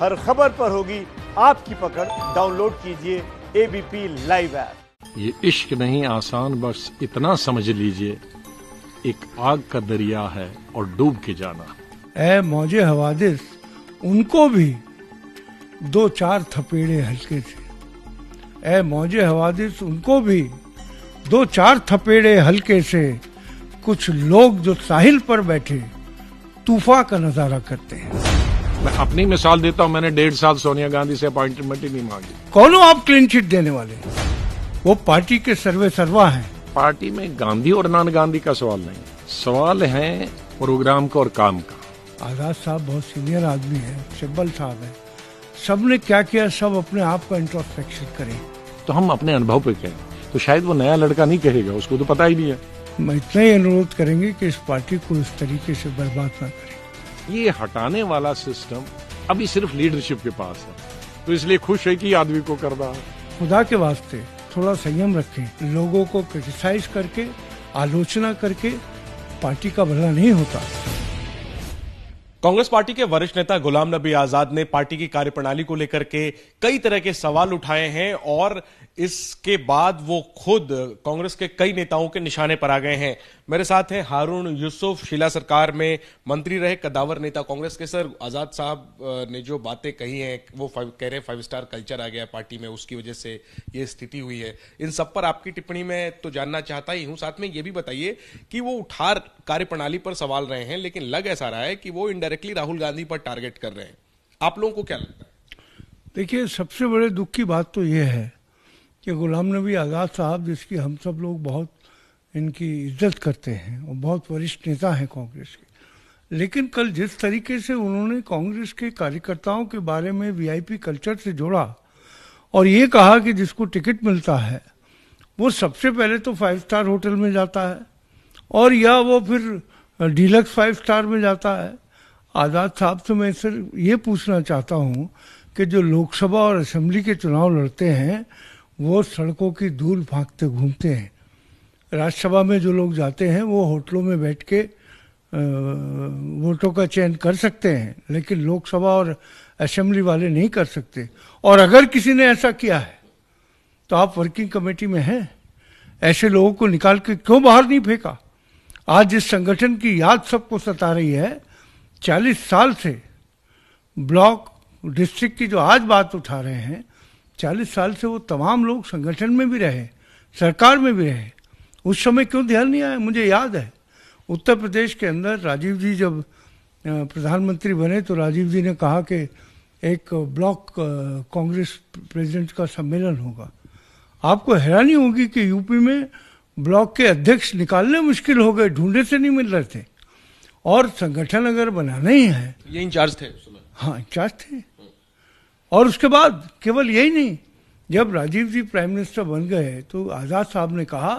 हर खबर पर होगी आपकी पकड़। डाउनलोड कीजिए एबीपी लाइव ऐप। ये इश्क नहीं आसान, बस इतना समझ लीजिए, एक आग का दरिया है और डूब के जाना। ऐ मौजे हवादिस उनको भी दो चार थपेड़े हल्के से, ऐ मौजे हवादिस उनको भी दो चार थपेड़े हल्के से। कुछ लोग जो साहिल पर बैठे तूफान का नजारा करते हैं। मैं अपनी मिसाल देता हूं, मैंने 1.5 साल सोनिया गांधी से अपॉइंटमेंट ही नहीं मांगी। कौन हो आप क्लीन चिट देने वाले? वो पार्टी के सर्वे सर्वा हैं। पार्टी में गांधी और नॉन गांधी का सवाल नहीं, सवाल है प्रोग्राम का और काम का। आजाद साहब बहुत सीनियर आदमी है, सिब्बल साहब है, सबने क्या किया, सब अपने आप का इंट्रोस्पेक्शन करें। तो हम अपने अनुभव पे कहें, तो शायद वो नया लड़का नहीं कहेगा, उसको तो पता ही नहीं है। मैं इतना ही अनुरोध करेंगे कि इस पार्टी को इस तरीके से बर्बाद ना करें। ये हटाने वाला सिस्टम अभी सिर्फ लीडरशिप के पास है, तो इसलिए खुश है कि आदमी को कर रहा है। खुदा के वास्ते थोड़ा संयम रखें। लोगों को क्रिटिसाइज करके, आलोचना करके पार्टी का भला नहीं होता। कांग्रेस पार्टी के वरिष्ठ नेता गुलाम नबी आजाद ने पार्टी की कार्यप्रणाली को लेकर के कई तरह के सवाल उठाए हैं और इसके बाद वो खुद कांग्रेस के कई नेताओं के निशाने पर आ गए हैं। मेरे साथ हैं हारून यूसुफ, शीला सरकार में मंत्री रहे कद्दावर नेता कांग्रेस के। सर, आजाद साहब ने जो बातें कही हैं वो कह रहे हैं 5 स्टार कल्चर आ गया पार्टी में, उसकी वजह से ये स्थिति हुई है। इन सब पर आपकी टिप्पणी में तो जानना चाहता ही हूं। साथ में ये भी बताइए कि वो उठार कार्यप्रणाली पर सवाल रहे हैं, लेकिन लग ऐसा रहा है कि वो इनडायरेक्टली राहुल गांधी पर टारगेट कर रहे हैं। आप लोगों को क्या लगता है? देखिए, सबसे बड़े दुख की बात तो ये है कि गुलाम नबी आज़ाद साहब, जिसकी हम सब लोग बहुत इनकी इज्जत करते हैं और बहुत वरिष्ठ नेता हैं कांग्रेस के, लेकिन कल जिस तरीके से उन्होंने कांग्रेस के कार्यकर्ताओं के बारे में वीआईपी कल्चर से जोड़ा और ये कहा कि जिसको टिकट मिलता है वो सबसे पहले तो 5 स्टार होटल में जाता है और या वो फिर डीलक्स 5 स्टार में जाता है। आज़ाद साहब से मैं सिर्फ ये पूछना चाहता हूँ कि जो लोकसभा और असेंबली के चुनाव लड़ते हैं वो सड़कों की धूल भागते घूमते हैं। राज्यसभा में जो लोग जाते हैं वो होटलों में बैठ के वोटों का चयन कर सकते हैं, लेकिन लोकसभा और असेंबली वाले नहीं कर सकते। और अगर किसी ने ऐसा किया है तो आप वर्किंग कमेटी में हैं, ऐसे लोगों को निकाल के क्यों बाहर नहीं फेंका? आज जिस संगठन की याद सबको सता रही है, 40 साल से ब्लॉक डिस्ट्रिक्ट की जो आज बात उठा रहे हैं, 40 साल से वो तमाम लोग संगठन में भी रहे, सरकार में भी रहे। उस समय क्यों ध्यान नहीं आया? मुझे याद है उत्तर प्रदेश के अंदर राजीव जी जब प्रधानमंत्री बने तो राजीव जी ने कहा कि एक ब्लॉक कांग्रेस प्रेसिडेंट का सम्मेलन होगा। आपको हैरानी होगी कि यूपी में ब्लॉक के अध्यक्ष निकालने मुश्किल हो गए, ढूंढे से नहीं मिल रहे थे। और संगठन अगर बनाना ही है, ये इंचार्ज थे उस समय? हाँ, इंचार्ज थे। और उसके बाद केवल यही नहीं, जब राजीव जी प्राइम मिनिस्टर बन गए तो आज़ाद साहब ने कहा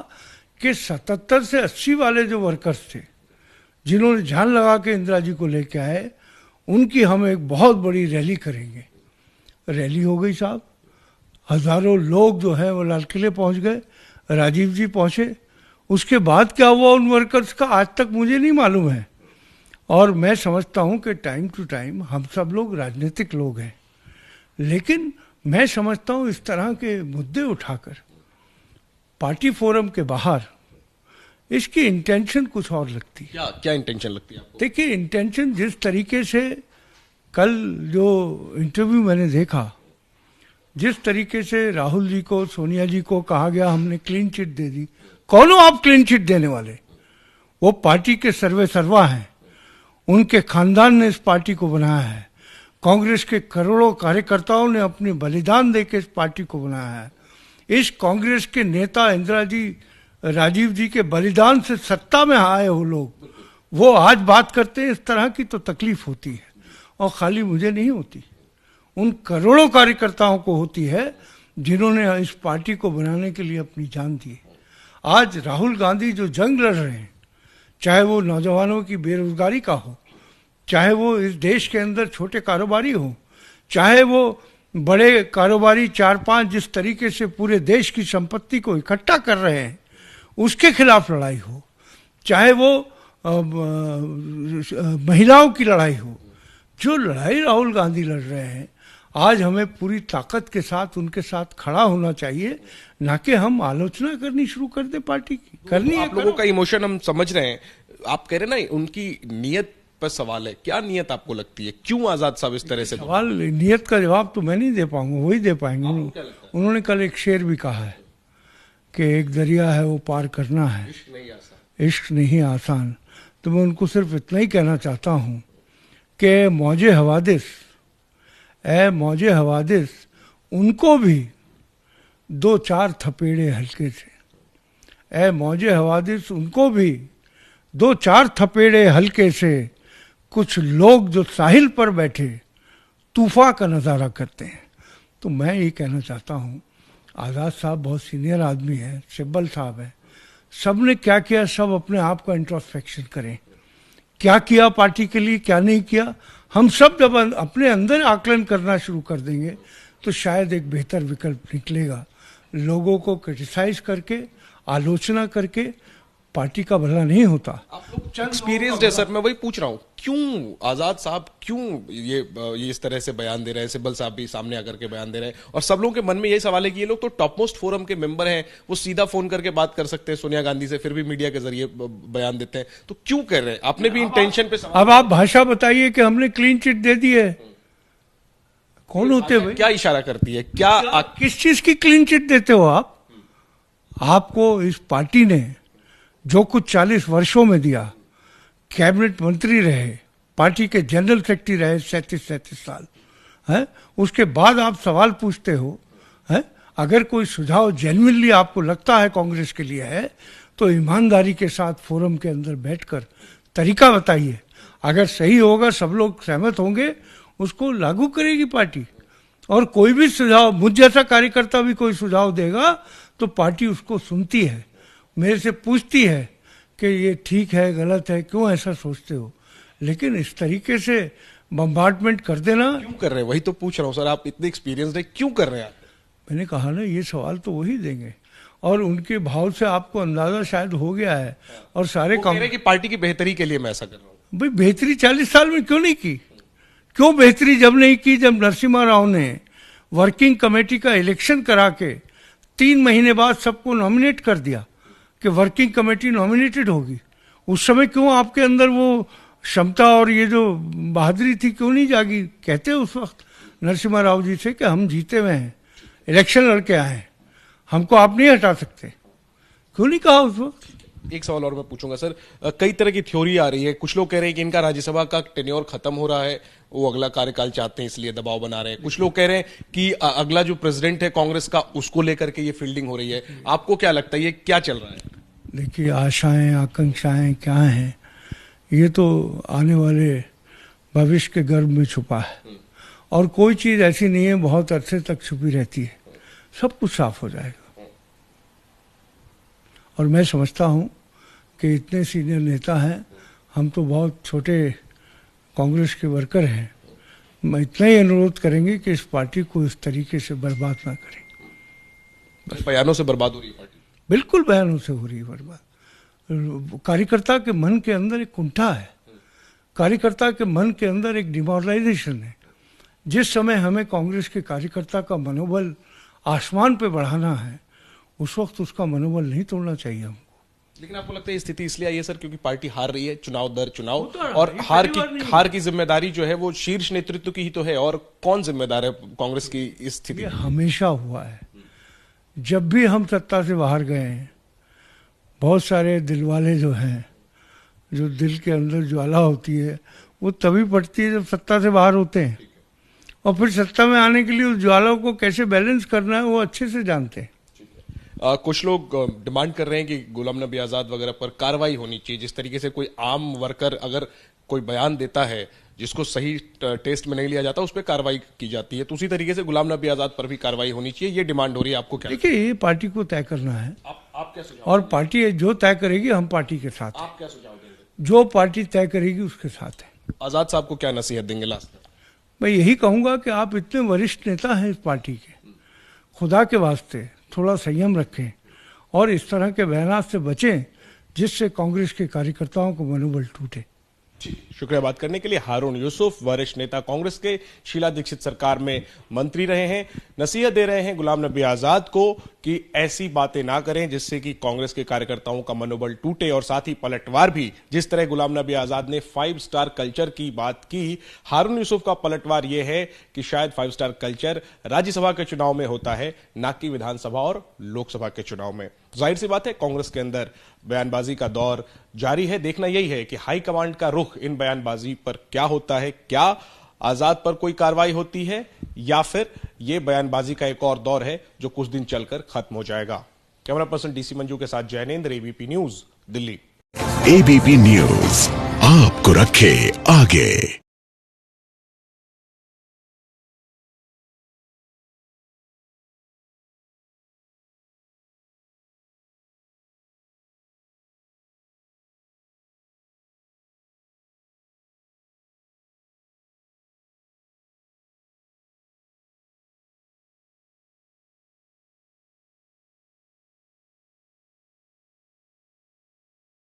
कि 77 से 80 वाले जो वर्कर्स थे जिन्होंने जान लगा के इंदिरा जी को लेके आए, उनकी हम एक बहुत बड़ी रैली करेंगे। रैली हो गई साहब, हजारों लोग जो है वो लाल किले पहुंच गए, राजीव जी पहुंचे। उसके बाद क्या हुआ उन वर्कर्स का आज तक मुझे नहीं मालूम है। और मैं समझता हूं कि टाइम टू टाइम हम सब लोग राजनीतिक लोग हैं, लेकिन मैं समझता हूं इस तरह के मुद्दे उठाकर पार्टी फोरम के बाहर इसकी इंटेंशन कुछ और लगती है। क्या इंटेंशन लगती है आपको? देखिए, इंटेंशन जिस तरीके से कल जो इंटरव्यू मैंने देखा, जिस तरीके से राहुल जी को, सोनिया जी को कहा गया हमने क्लीन चिट दे दी। कौन हो आप क्लीन चिट देने वाले? वो पार्टी के सर्वे सर्वा हैं, उनके खानदान ने इस पार्टी को बनाया है। कांग्रेस के करोड़ों कार्यकर्ताओं ने अपने बलिदान देकर इस पार्टी को बनाया है। इस कांग्रेस के नेता इंदिरा जी, राजीव जी के बलिदान से सत्ता में आए हो लोग, वो आज बात करते हैं इस तरह की, तो तकलीफ होती है। और खाली मुझे नहीं होती, उन करोड़ों कार्यकर्ताओं को होती है जिन्होंने इस पार्टी को बनाने के लिए अपनी जान दी। आज राहुल गांधी जो जंग लड़ रहे हैं, चाहे वो नौजवानों की बेरोजगारी का हो, चाहे वो इस देश के अंदर छोटे कारोबारी हो, चाहे वो बड़े कारोबारी 4-5 जिस तरीके से पूरे देश की संपत्ति को इकट्ठा कर रहे हैं उसके खिलाफ लड़ाई हो, चाहे वो महिलाओं की लड़ाई हो, जो लड़ाई राहुल गांधी लड़ रहे हैं, आज हमें पूरी ताकत के साथ उनके साथ खड़ा होना चाहिए, ना कि हम आलोचना करनी शुरू कर दें पार्टी की। करनी है, आप लोगों का इमोशन हम समझ रहे हैं। आप कह रहे हैं ना उनकी नियत पर सवाल है, क्या नियत आपको लगती है, क्यों आजाद साहब इस तरह से? सवाल नियत का जवाब तो मैं नहीं दे पाऊंगा, वही दे पाएंगे। उन्होंने कल एक शेर भी कहा है कि एक दरिया है वो पार करना है, इश्क नहीं आसान। तो मैं उनको सिर्फ इतना ही कहना चाहता हूँ कि मौजे हवादिस उनको भी 2-4 थपेड़े हल्के से, मौजे हवादिस उनको भी 2-4 थपेड़े हल्के से, कुछ लोग जो साहिल पर बैठे तूफान का नज़ारा करते हैं। तो मैं ये कहना चाहता हूँ, आज़ाद साहब बहुत सीनियर आदमी हैं, सिब्बल साहब हैं, सब ने क्या किया, सब अपने आप का इंट्रोस्पेक्शन करें, क्या किया पार्टी के लिए, क्या नहीं किया। हम सब जब अपने अंदर आकलन करना शुरू कर देंगे तो शायद एक बेहतर विकल्प निकलेगा। लोगों को क्रिटिसाइज करके, आलोचना करके पार्टी का भला नहीं होता। आप लोग एक्सपीरियंस्ड है सर, मैं वही पूछ रहा हूँ, क्यों आजाद साहब क्यों ये इस तरह से बयान दे रहे हैं? सिब्बल साहब भी सामने आकर के बयान दे रहे हैं और सब लोगों के मन में यही सवाल है कि ये लोग तो टॉप मोस्ट फोरम के मेंबर हैं, वो सीधा फोन करके बात कर सकते हैं सोनिया गांधी से, फिर भी मीडिया के जरिए बयान देते हैं, तो क्यों कर रहे हैं? आपने भी इंटेंशन पे सवाल। अब आप भाषा बताइए कि हमने क्लीन चिट दे दी है, कौन होते भाई? क्या इशारा करती है, क्या किस चीज की क्लीन चिट देते हो आप? आपको इस पार्टी ने जो कुछ 40 वर्षों में दिया, कैबिनेट मंत्री रहे, पार्टी के जनरल सेक्रेटरी रहे 37 साल, है, उसके बाद आप सवाल पूछते हो, है? अगर कोई सुझाव जेन्युइनली आपको लगता है कांग्रेस के लिए है तो ईमानदारी के साथ फोरम के अंदर बैठकर तरीका बताइए, अगर सही होगा, सब लोग सहमत होंगे, उसको लागू करेगी पार्टी। और कोई भी सुझाव, मुझ जैसा कार्यकर्ता भी कोई सुझाव देगा तो पार्टी उसको सुनती है, मेरे से पूछती है कि ये ठीक है, गलत है, क्यों ऐसा सोचते हो। लेकिन इस तरीके से बम्बार्डमेंट कर देना, क्यों कर रहे हैं? वही तो पूछ रहा हूं सर, आप इतने एक्सपीरियंस है, क्यों कर रहे हैं? मैंने कहा ना, ये सवाल तो वही देंगे और उनके भाव से आपको अंदाजा शायद हो गया है। और सारे कह रहे हैं कि पार्टी की बेहतरी के लिए मैं ऐसा कर रहा हूं। भाई बेहतरी 40 साल में क्यों नहीं की? क्यों बेहतरी जब नहीं की, जब नरसिम्हा राव ने वर्किंग कमेटी का इलेक्शन करा के 3 महीने बाद सबको नॉमिनेट कर दिया कि वर्किंग कमेटी नॉमिनेटेड होगी। उस समय क्यों आपके अंदर वो क्षमता और ये जो बहादुरी थी क्यों नहीं जागी? कहते उस वक्त नरसिम्हा राव जी से कि हम जीते हुए हैं, इलेक्शन लड़के आए हैं, हमको आप नहीं हटा सकते। क्यों नहीं कहा उस वक्त? एक सवाल और मैं पूछूंगा सर, कई तरह की थ्योरी आ रही है, कुछ लोग कह रहे हैं कि इनका राज्यसभा का टेन्योर खत्म हो रहा है, वो अगला कार्यकाल चाहते हैं इसलिए दबाव बना रहे हैं। कुछ लोग कह रहे हैं कि अगला जो प्रेसिडेंट है कांग्रेस का, उसको लेकर के ये फील्डिंग हो रही है। आपको क्या लगता है, ये क्या चल रहा है? देखिए, आशाएं आकांक्षाएं क्या हैं, ये तो आने वाले भविष्य के गर्भ में छुपा है और कोई चीज ऐसी नहीं है बहुत अरसे तक छुपी रहती है, सब कुछ साफ हो जाएगा। और मैं समझता हूँ कि इतने सीनियर नेता हैं, हम तो बहुत छोटे कांग्रेस के वर्कर हैं, मैं इतना ही अनुरोध करेंगे कि इस पार्टी को इस तरीके से बर्बाद ना करें। बयानों से बर्बाद हो रही है पार्टी? बिल्कुल बयानों से हो रही है बर्बाद। कार्यकर्ता के मन के अंदर एक कुंठा है, कार्यकर्ता के मन के अंदर एक डिमोरलाइजेशन है। जिस समय हमें कांग्रेस के कार्यकर्ता का मनोबल आसमान पे बढ़ाना है, उस वक्त उसका मनोबल नहीं तोड़ना चाहिए हमको। लेकिन आपको लगता है ये स्थिति इसलिए आई है सर क्योंकि पार्टी हार रही है चुनाव दर चुनाव, और हार की जिम्मेदारी जो है वो शीर्ष नेतृत्व की ही तो है, और कौन जिम्मेदार है कांग्रेस की इस स्थिति? हमेशा हुआ है, जब भी हम सत्ता से बाहर गए हैं, बहुत सारे दिलवाले जो हैं, जो दिल के अंदर ज्वाला होती है वो तभी पड़ती है जब सत्ता से बाहर होते हैं, और फिर सत्ता में आने के लिए उस ज्वाला को कैसे बैलेंस करना है वो अच्छे से जानते हैं। कुछ लोग डिमांड कर रहे हैं कि गुलाम नबी आजाद वगैरह पर कार्रवाई होनी चाहिए। जिस तरीके से कोई आम वर्कर अगर कोई बयान देता है जिसको सही टेस्ट में नहीं लिया जाता, उस पर कार्रवाई की जाती है, तो उसी तरीके से गुलाम नबी आजाद पर भी कार्रवाई होनी चाहिए, ये डिमांड हो रही है। आपको क्या? देखिए, ये पार्टी को तय करना है, आप क्या सुझाव? और पार्टी जो तय करेगी हम पार्टी के साथ हैं। आप क्या सुझाव देंगे? जो पार्टी तय करेगी उसके साथ है। आजाद साहब को क्या नसीहत देंगे लास्ट में? मैं यही कहूंगा कि आप इतने वरिष्ठ नेता हैं इस पार्टी के, खुदा के वास्ते थोड़ा संयम रखें और इस तरह के बयानात से बचें जिससे कांग्रेस के कार्यकर्ताओं को मनोबल टूटे। ठीक। शुक्रिया बात करने के लिए। हारून यूसुफ वरिष्ठ नेता कांग्रेस के, शीला दीक्षित सरकार में मंत्री रहे हैं, नसीहत दे रहे हैं गुलाम नबी आजाद को कि ऐसी बातें ना करें जिससे कि कांग्रेस के कार्यकर्ताओं का मनोबल टूटे, और साथ ही पलटवार भी। जिस तरह गुलाम नबी आजाद ने 5 स्टार कल्चर की बात की, हारून यूसुफ का पलटवार यह है कि शायद 5 स्टार कल्चर राज्यसभा के चुनाव में होता है, ना कि विधानसभा और लोकसभा के चुनाव में। जाहिर सी बात है कांग्रेस के अंदर बयानबाजी का दौर जारी है। देखना यही है कि हाईकमांड का रुख इन बयानबाजी पर क्या होता है। क्या आजाद पर कोई कार्रवाई होती है, या फिर यह बयानबाजी का एक और दौर है जो कुछ दिन चलकर खत्म हो जाएगा। कैमरा पर्सन डीसी मंजू के साथ Jainendra, ABP news, Delhi. ABP news आपको रखे आगे।